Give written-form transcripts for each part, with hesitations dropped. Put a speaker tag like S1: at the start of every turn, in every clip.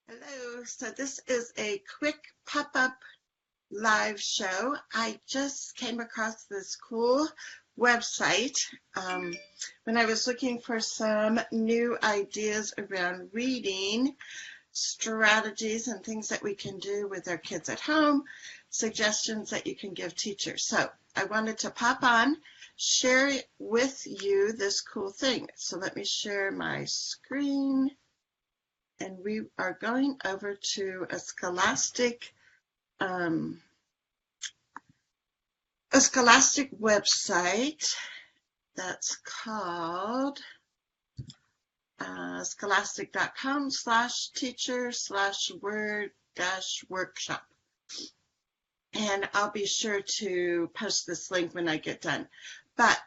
S1: Hello, so this is a quick pop-up live show. I just came across this cool website when I was looking for some new ideas around reading strategies and things that we can do with our kids at home, suggestions that you can give teachers. So I wanted to pop on, share with you this cool thing. So let me share my screen. And we are going over to a Scholastic website that's called scholastic.com/teacher/word-workshop. And I'll be sure to post this link when I get done. But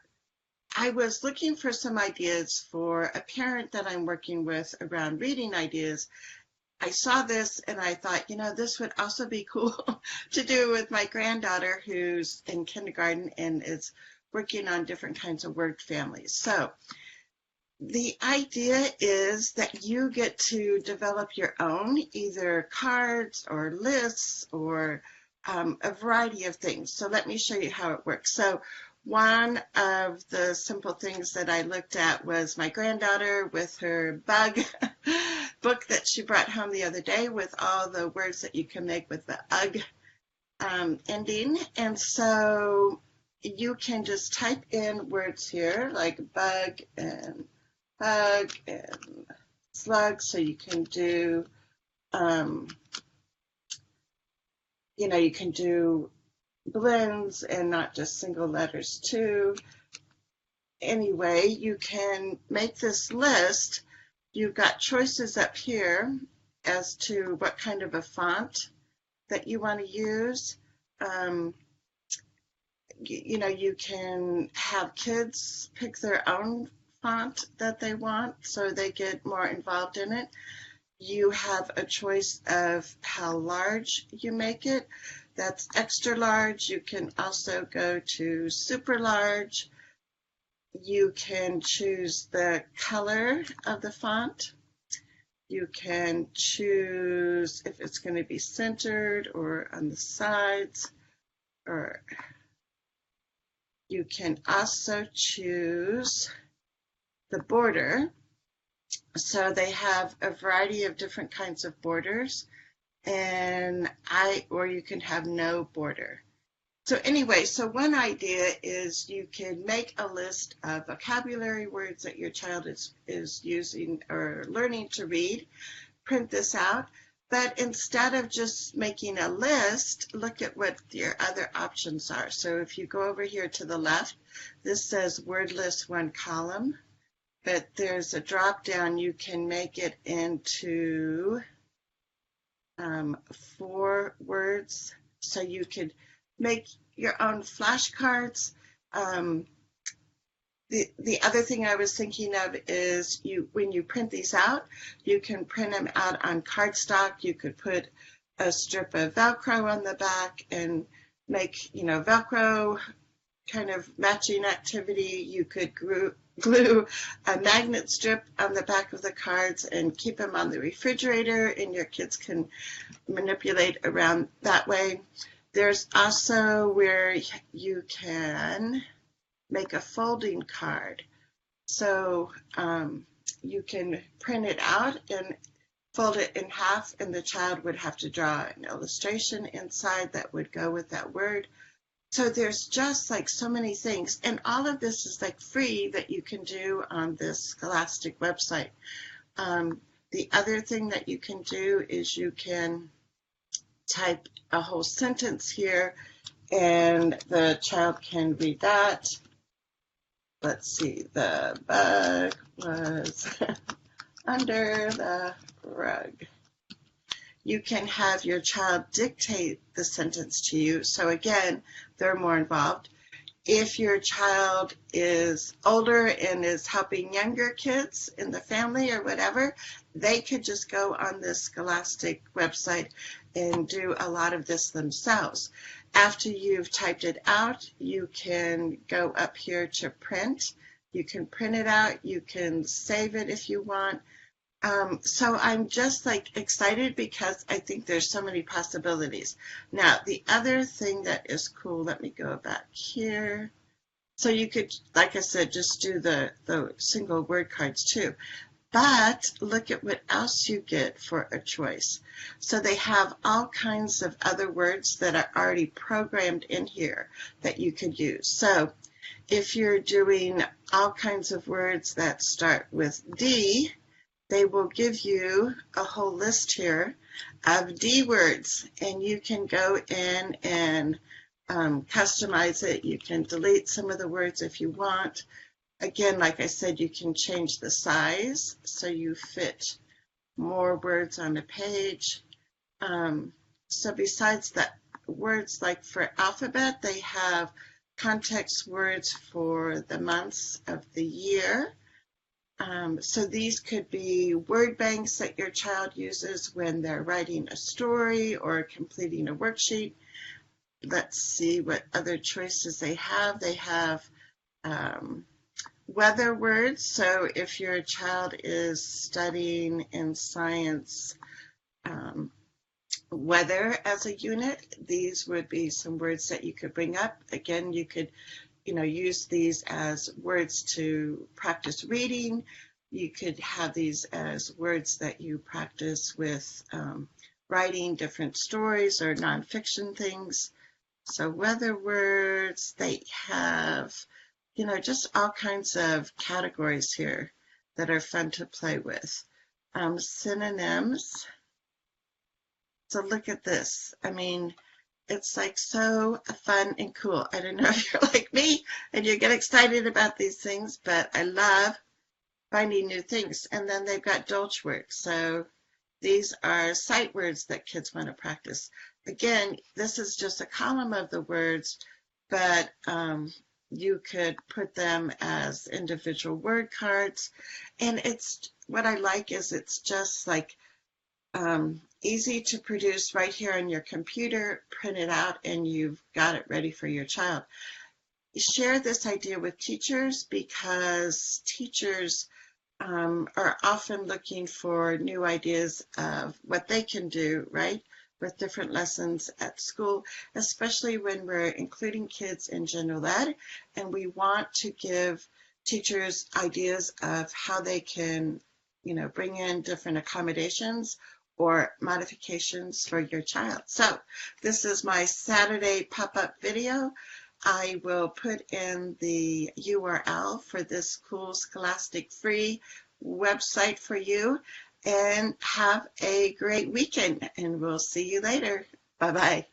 S1: I was looking for some ideas for a parent that I'm working with around reading ideas. I saw this and I thought, this would also be cool to do with my granddaughter who's in kindergarten and is working on different kinds of word families. So the idea is that you get to develop your own, either cards or lists or a variety of things. So let me show you how it works. So one of the simple things that I looked at was my granddaughter with her bug book that she brought home the other day with all the words that you can make with the ug ending. And so you can just type in words here like bug and hug and slug. So you can do, you can do blends and not just single letters too. Anyway, you can make this list. You've got choices up here as to what kind of a font that you want to use. You can have kids pick their own font that they want so they get more involved in it. You have a choice of how large you make it. That's extra large. You can also go to super large. You can choose the color of the font. You can choose if it's going to be centered or on the sides, or you can also choose the border. So they have a variety of different kinds of borders, or you can have no border. So anyway, so one idea is you can make a list of vocabulary words that your child is using or learning to read, print this out, but instead of just making a list, look at what your other options are. So if you go over here to the left, this says word list one column, but there's a drop down. You can make it into 4 words, so you could make your own flashcards. The other thing I was thinking of is when you print these out, you can print them out on cardstock. You could put a strip of Velcro on the back and make, Velcro kind of matching activity. You could glue a magnet strip on the back of the cards and keep them on the refrigerator, and your kids can manipulate around that way. There's also where you can make a folding card. So you can print it out and fold it in half, and the child would have to draw an illustration inside that would go with that word. So there's just like so many things, and all of this is like free that you can do on this Scholastic website. The other thing that you can do is you can type a whole sentence here and the child can read that. Let's see, the bug was under the rug. You can have your child dictate the sentence to you. So again, they're more involved. If your child is older and is helping younger kids in the family or whatever, they could just go on this Scholastic website and do a lot of this themselves. After you've typed it out, you can go up here to print. You can print it out. You can save it if you want. So I'm just like excited because I think there's so many possibilities. Now, the other thing that is cool, let me go back here. So you could, like I said, just do the single word cards too. But look at what else you get for a choice. So they have all kinds of other words that are already programmed in here that you could use. So if you're doing all kinds of words that start with D, they will give you a whole list here of D words, and you can go in and customize it. You can delete some of the words if you want. Again, like I said, you can change the size so you fit more words on a page. So besides the words, like for alphabet, they have context words for the months of the year. So these could be word banks that your child uses when they're writing a story or completing a worksheet. Let's see what other choices they have. They have weather words. So if your child is studying in science weather as a unit, these would be some words that you could bring up. Again, you could use these as words to practice reading. You could have these as words that you practice with writing different stories or nonfiction things. So weather words, they have, just all kinds of categories here that are fun to play with. Synonyms. So look at this. I mean, it's like so fun and cool. I don't know if you're like me and you get excited about these things, but I love finding new things. And then they've got Dolch words. So these are sight words that kids want to practice. Again, this is just a column of the words, but you could put them as individual word cards. And it's what I like is it's just like easy to produce right here on your computer, print it out, and you've got it ready for your child. Share this idea with teachers because teachers are often looking for new ideas of what they can do, right, with different lessons at school, especially when we're including kids in general ed, and we want to give teachers ideas of how they can, bring in different accommodations or modifications for your child. So this is my Saturday pop-up video. I will put in the URL for this cool Scholastic free website for you, and have a great weekend, and we'll see you later. Bye-bye.